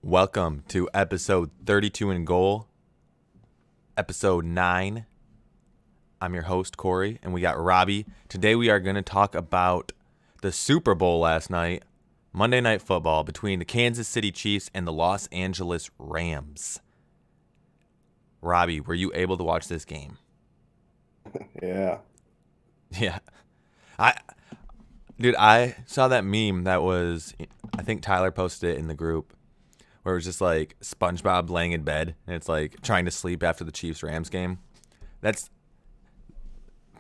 Welcome to episode 32 and Goal, episode 9. I'm your host, Corey, and we got Robbie. Today we are going to talk about the Super Bowl last night, Monday Night Football, between the Kansas City Chiefs and the Los Angeles Rams. Robbie, were you able to watch this game? Yeah. Yeah. I saw that meme that was, I think Tyler posted it in the group, where it was just like SpongeBob laying in bed and it's like trying to sleep after the Chiefs-Rams game. That's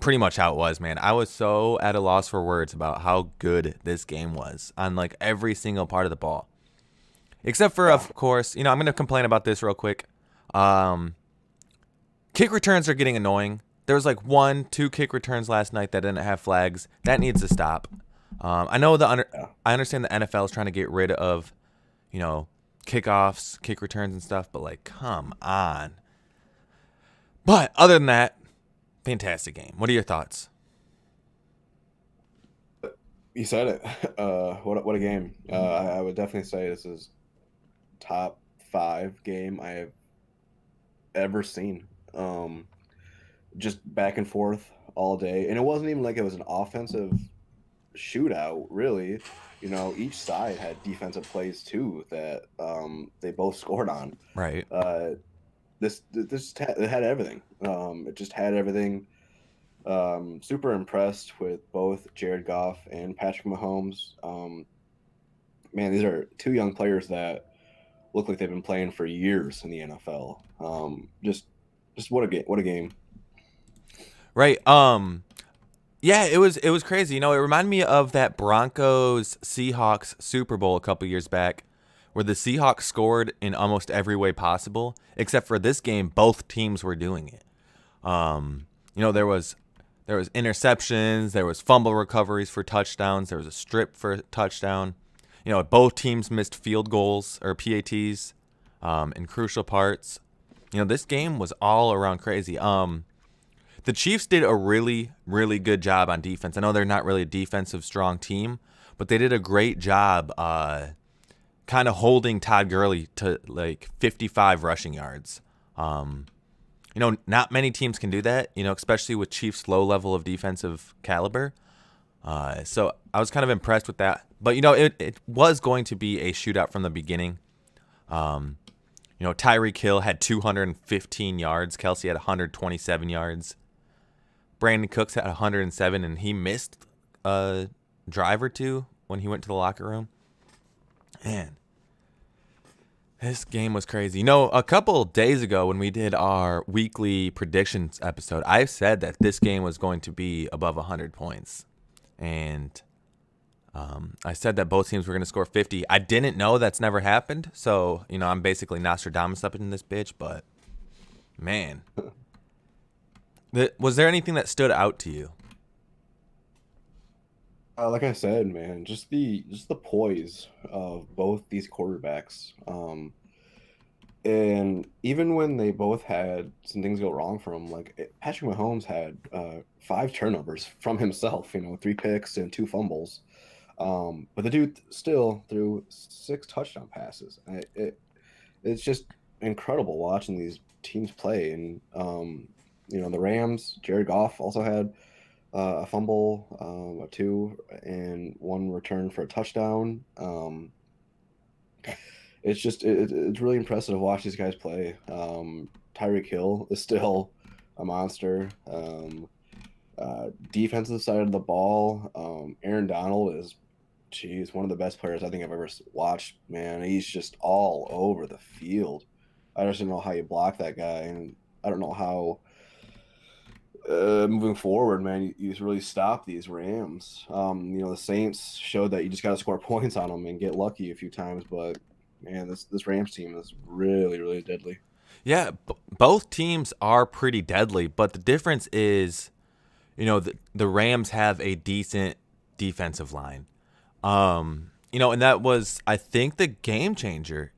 pretty much how it was, man. I was so at a loss for words about how good this game was on like every single part of the ball. Except for, of course, I'm going to complain about this real quick. Kick returns are getting annoying. There was like 1-2 kick returns last night that didn't have flags. That needs to stop. I know I understand the NFL is trying to get rid of, kickoffs, kick returns and stuff, but like, come on. But other than that, fantastic game. What are your thoughts? You said it. What a game. I would definitely say this is top 5 game I have ever seen. Just back and forth all day, and it wasn't even like it was an offensive shootout, really. Each side had defensive plays too that they both scored on. Right. It had everything. It just had everything. Super impressed with both Jared Goff and Patrick Mahomes. Man, these are two young players that look like they've been playing for years in the NFL. Just what a game! What a game! Right. Yeah, it was crazy. It reminded me of that Broncos Seahawks Super Bowl a couple years back, where the Seahawks scored in almost every way possible, except for this game, both teams were doing it. There was interceptions, there was fumble recoveries for touchdowns, there was a strip for a touchdown. Both teams missed field goals or PATs in crucial parts. This game was all around crazy. The Chiefs did a really, really good job on defense. I know they're not really a defensive strong team, but they did a great job kind of holding Todd Gurley to like 55 rushing yards. Not many teams can do that, especially with Chiefs' low level of defensive caliber. So I was kind of impressed with that. But, it was going to be a shootout from the beginning. Tyreek Hill had 215 yards. Kelsey had 127 yards. Brandon Cooks had 107, and he missed a drive or two when he went to the locker room. Man, this game was crazy. A couple days ago when we did our weekly predictions episode, I said that this game was going to be above 100 points. And I said that both teams were going to score 50. I didn't know that's never happened. So, I'm basically Nostradamus up in this bitch. But, man, was there anything that stood out to you? Like I said, man, just the poise of both these quarterbacks. And even when they both had some things go wrong for them, Patrick Mahomes had 5 turnovers from himself, 3 picks and 2 fumbles. But the dude still threw 6 touchdown passes. It's just incredible watching these teams play. And the Rams, Jared Goff also had a fumble, 2, and 1 return for a touchdown. It's really impressive to watch these guys play. Tyreek Hill is still a monster. Defensive side of the ball, Aaron Donald is, one of the best players I think I've ever watched. Man, he's just all over the field. I just don't know how you block that guy, and I don't know how. Moving forward, man, you really stop these Rams. The Saints showed that you just got to score points on them and get lucky a few times, but man, this Rams team is really, really deadly. Yeah, both teams are pretty deadly, but the difference is, the Rams have a decent defensive line. And that was, I think, the game changer.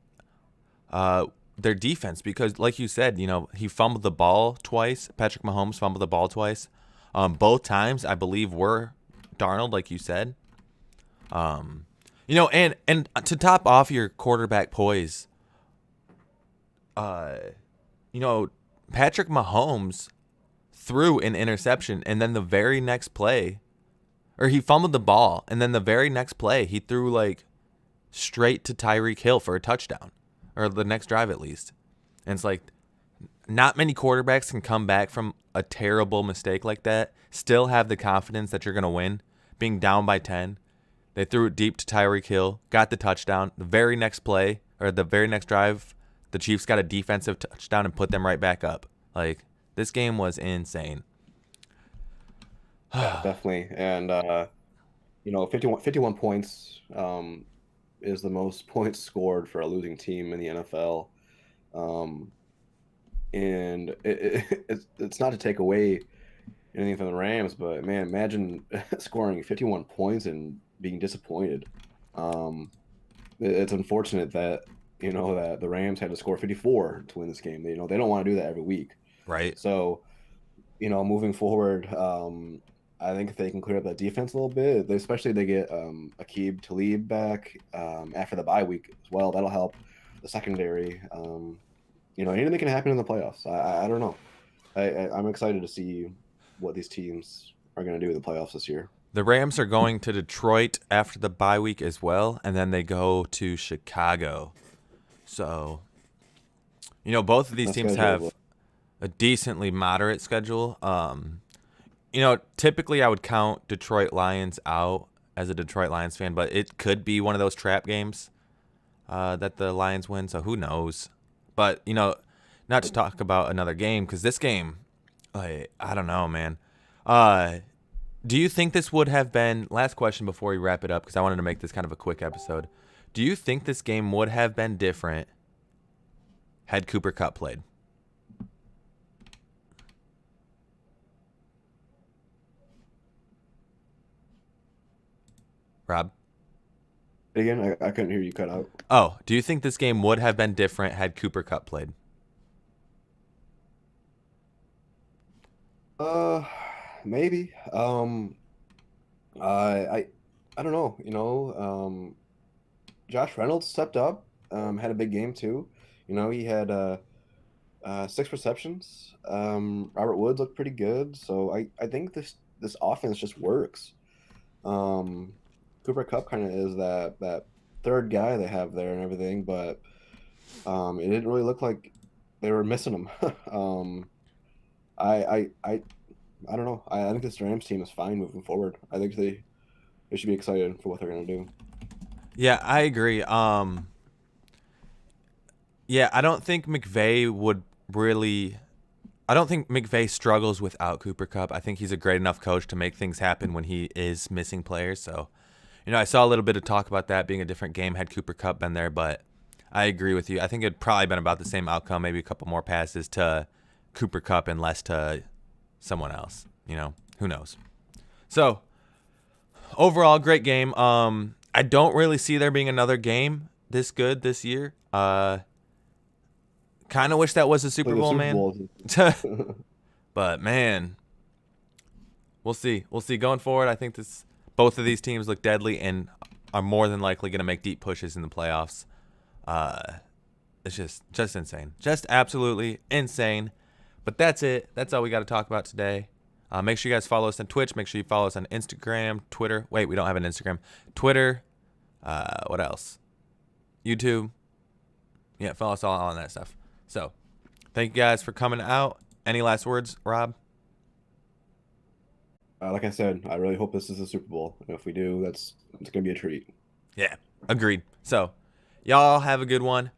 Their defense, because like you said, he fumbled the ball twice. Patrick Mahomes fumbled the ball twice. Both times, I believe, were Darnold, like you said. And to top off your quarterback poise, uh, you know, Patrick Mahomes threw an interception, and then the very next play, or he fumbled the ball, and then the very next play, he threw like straight to Tyreek Hill for a touchdown, or the next drive at least. And it's like, not many quarterbacks can come back from a terrible mistake like that, still have the confidence that you're going to win, being down by 10. They threw it deep to Tyreek Hill, got the touchdown. The very next play, or the very next drive, the Chiefs got a defensive touchdown and put them right back up. Like, this game was insane. Yeah, definitely. And 51 points is the most points scored for a losing team in the NFL. Um, and it's not to take away anything from the Rams, but man, imagine scoring 51 points and being disappointed. Um, it's unfortunate that that the Rams had to score 54 to win this game. They don't want to do that every week. Right. So moving forward, I think if they can clear up that defense a little bit, especially if they get Aqib Talib back after the bye week as well. That'll help the secondary. Anything can happen in the playoffs. I don't know. I'm excited to see what these teams are going to do in the playoffs this year. The Rams are going to Detroit after the bye week as well, and then they go to Chicago. So, both of these teams have a decently moderate schedule. Typically I would count Detroit Lions out as a Detroit Lions fan, but it could be one of those trap games that the Lions win, so who knows. But, not to talk about another game, because this game, I don't know, man. Do you think this would have been, last question before we wrap it up, because I wanted to make this kind of a quick episode. Do you think this game would have been different had Cooper Kupp played? Rob? Again, I couldn't hear you cut out. Oh, do you think this game would have been different had Cooper Kupp played? Maybe. I don't know. Josh Reynolds stepped up. Had a big game too. He had 6 receptions. Robert Woods looked pretty good. So I think this offense just works. Cooper Kupp kind of is that third guy they have there and everything, but it didn't really look like they were missing him. I don't know. I think this Rams team is fine moving forward. I think they should be excited for what they're gonna do. Yeah, I agree. Yeah, I don't think McVay struggles without Cooper Kupp. I think he's a great enough coach to make things happen when he is missing players. So, I saw a little bit of talk about that being a different game had Cooper Kupp been there, but I agree with you. I think it'd probably been about the same outcome, maybe a couple more passes to Cooper Kupp and less to someone else. Who knows? So, overall, great game. I don't really see there being another game this good this year. Kind of wish that was a Super Bowl, man. But man, we'll see. We'll see going forward. I think both of these teams look deadly and are more than likely going to make deep pushes in the playoffs. It's just insane, just absolutely insane. But that's it. That's all we got to talk about today. Make sure you guys follow us on Twitch. Make sure you follow us on Instagram, Twitter. Wait, we don't have an Instagram. Twitter. What else? YouTube. Yeah, follow us all on that stuff. So, thank you guys for coming out. Any last words, Rob? Like I said, I really hope this is a Super Bowl. And if we do, it's gonna be a treat. Yeah, agreed. So, y'all have a good one.